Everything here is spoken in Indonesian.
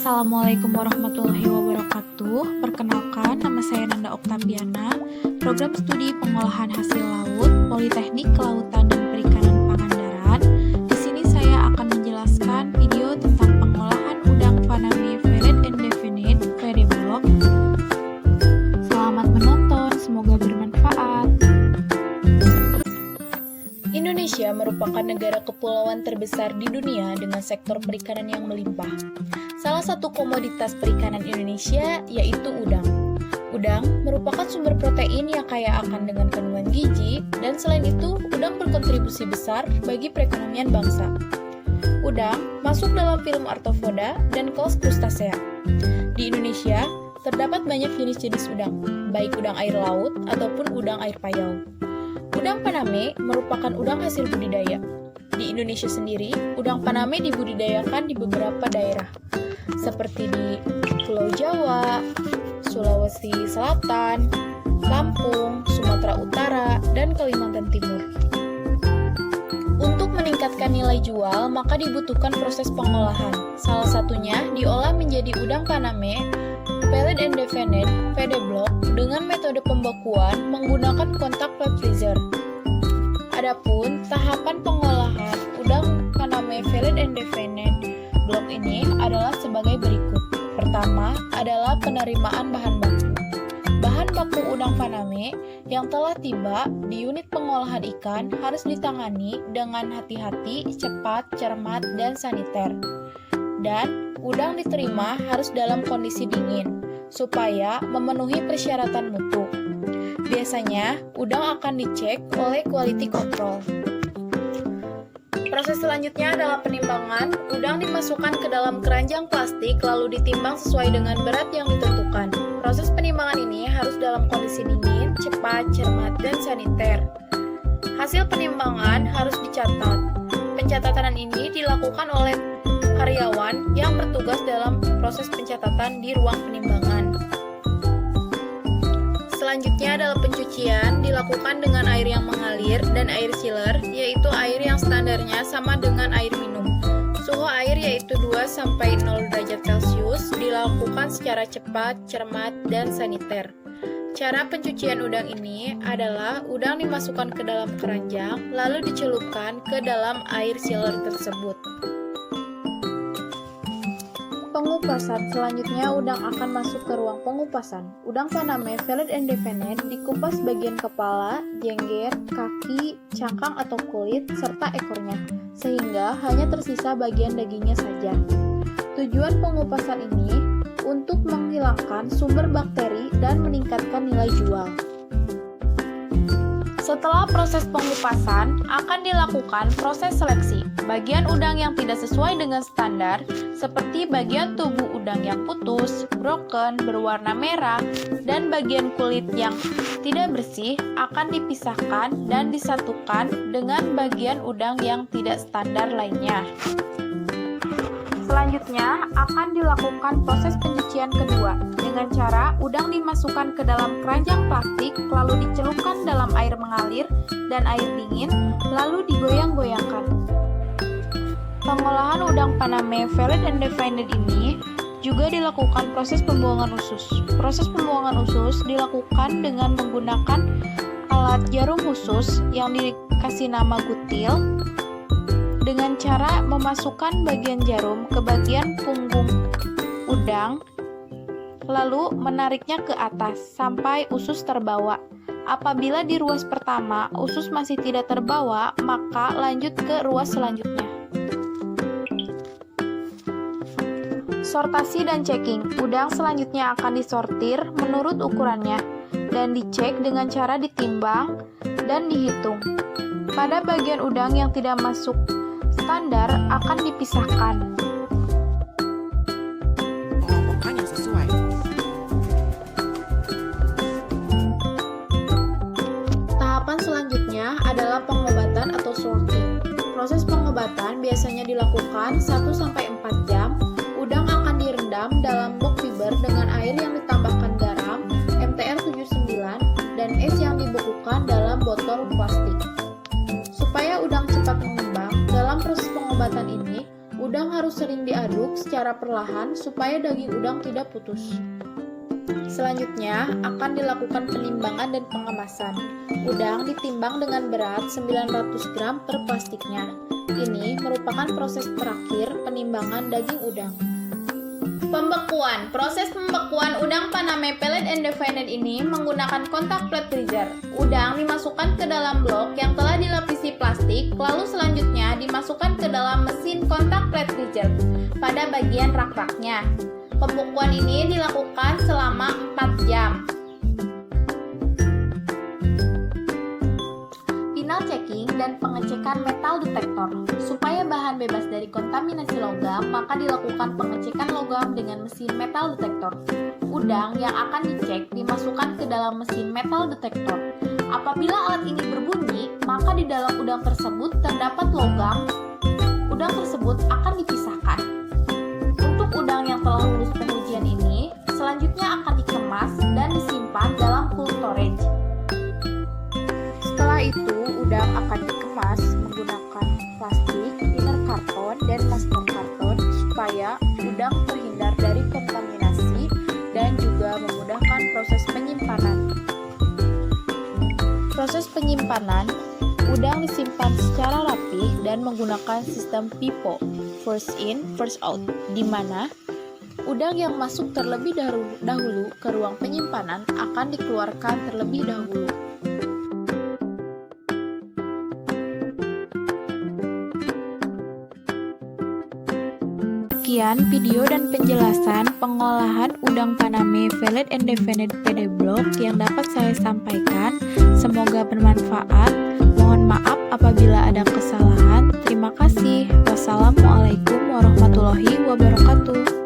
Assalamualaikum warahmatullahi wabarakatuh. Perkenalkan, nama saya Nanda Oktaviana, Program Studi Pengolahan Hasil Laut, Politeknik Kelautan dan Perikanan Pangandaran. Di sini saya akan menjelaskan video tentang pengolahan udang Faname Valid and Definite VD Block. Selamat menonton, semoga bermanfaat. Indonesia merupakan negara kepulauan terbesar di dunia dengan sektor perikanan yang melimpah. Salah satu komoditas perikanan Indonesia yaitu udang. Udang merupakan sumber protein yang kaya akan dengan kandungan gizi, dan selain itu, udang berkontribusi besar bagi perekonomian bangsa. Udang masuk dalam film Arthropoda dan kelas Crustacea. Di Indonesia, terdapat banyak jenis-jenis udang, baik udang air laut ataupun udang air payau. Udang Faname merupakan udang hasil budidaya. Di Indonesia sendiri, udang Faname dibudidayakan di beberapa daerah, seperti di Pulau Jawa, Sulawesi Selatan, Lampung, Sumatera Utara, dan Kalimantan Timur. Untuk meningkatkan nilai jual, maka dibutuhkan proses pengolahan. Salah satunya diolah menjadi udang Faname Valid and Definite VD Block dengan metode pembekuan menggunakan kontak wet freezer. Adapun tahapan pengolahan udang Faname Valid and Definite Block ini adalah sebagai berikut. Pertama adalah penerimaan bahan baku. Bahan baku udang Faname yang telah tiba di unit pengolahan ikan harus ditangani dengan hati-hati, cepat, cermat, dan saniter. Dan udang diterima harus dalam kondisi dingin, supaya memenuhi persyaratan mutu. Biasanya, udang akan dicek oleh quality control. Proses selanjutnya adalah penimbangan. Udang dimasukkan ke dalam keranjang plastik lalu ditimbang sesuai dengan berat yang ditentukan. Proses penimbangan ini harus dalam kondisi dingin, cepat, cermat, dan saniter. Hasil penimbangan harus dicatat. Pencatatan ini dilakukan oleh karyawan yang bertugas dalam proses pencatatan di ruang penimbangan. Selanjutnya adalah pencucian, dilakukan dengan air yang mengalir dan air chiller, yaitu air yang standarnya sama dengan air minum. Suhu air yaitu 2-0 derajat Celcius, dilakukan secara cepat, cermat, dan saniter. Cara pencucian udang ini adalah udang dimasukkan ke dalam keranjang, lalu dicelupkan ke dalam air chiller tersebut. Pengupasan. Selanjutnya, udang akan masuk ke ruang pengupasan. Udang Faname Valid and Definite dikupas bagian kepala, jengger, kaki, cangkang atau kulit, serta ekornya, sehingga hanya tersisa bagian dagingnya saja. Tujuan pengupasan ini untuk menghilangkan sumber bakteri dan meningkatkan nilai jual. Setelah proses pengupasan, akan dilakukan proses seleksi. Bagian udang yang tidak sesuai dengan standar, seperti bagian tubuh udang yang putus, broken, berwarna merah, dan bagian kulit yang tidak bersih, akan dipisahkan dan disatukan dengan bagian udang yang tidak standar lainnya. Selanjutnya, akan dilakukan proses pencucian kedua dengan cara udang dimasukkan ke dalam keranjang plastik, lalu dicelupkan dalam air mengalir dan air dingin, lalu digoyang-goyangkan. Pengolahan udang Faname Valid and Definite ini juga dilakukan proses pembuangan usus. Proses pembuangan usus dilakukan dengan menggunakan alat jarum khusus yang dikasih nama gutil, dengan cara memasukkan bagian jarum ke bagian punggung udang, lalu menariknya ke atas sampai usus terbawa. Apabila di ruas pertama usus masih tidak terbawa, maka lanjut ke ruas selanjutnya. Sortasi dan checking. Udang selanjutnya akan disortir menurut ukurannya dan dicek dengan cara ditimbang dan dihitung. Pada bagian udang yang tidak masuk standar akan dipisahkan. Pengelompokan yang sesuai. Tahapan selanjutnya adalah pengobatan atau swaking. Proses pengobatan biasanya dilakukan 1-4 jam. Udang akan direndam dalam box fiber dengan air yang ditambahkan garam, MTR 79, dan es yang dibekukan dalam botol plastik. Supaya udang cepat mengembang, dalam proses pengobatan ini, udang harus sering diaduk diaduk secara perlahan supaya daging udang tidak putus. Selanjutnya akan dilakukan penimbangan dan pengemasan. Udang ditimbang dengan berat 900 gram per plastiknya. Ini merupakan proses terakhir penimbangan daging udang. Pembekuan. Proses pembekuan udang Paname Pellet and Defined ini menggunakan kontak plate freezer. Udang dimasukkan ke dalam blok yang telah dilapisi plastik, lalu selanjutnya dimasukkan ke dalam mesin kontak plate freezer pada bagian rak-raknya. Pembekuan ini dilakukan selama 4 jam. Final checking dan pengecekan metal detektor. Supaya bahan bebas dari kontaminasi logam, maka dilakukan pengecekan logam dengan mesin metal detektor. Udang yang akan dicek dimasukkan ke dalam mesin metal detektor. Apabila alat ini berbunyi, maka di dalam udang tersebut terdapat logam. Udang tersebut akan dipisahkan. Untuk udang yang telah lulus pengujian ini, selanjutnya akan dikemas dan disimpan dalam cold storage. Setelah itu, udang akan dikemas menggunakan plastik, inner karton, dan master karton supaya udang terhindar dari kontaminasi dan juga memudahkan proses penyimpanan. Proses penyimpanan, udang disimpan secara rapi dan menggunakan sistem PIPO, first in, first out, di mana udang yang masuk terlebih dahulu ke ruang penyimpanan akan dikeluarkan terlebih dahulu. Sekian video dan penjelasan pengolahan udang Paname Pellet and Defined PD Block yang dapat saya sampaikan. Semoga bermanfaat. Mohon maaf apabila ada kesalahan. Terima kasih. Wassalamualaikum warahmatullahi wabarakatuh.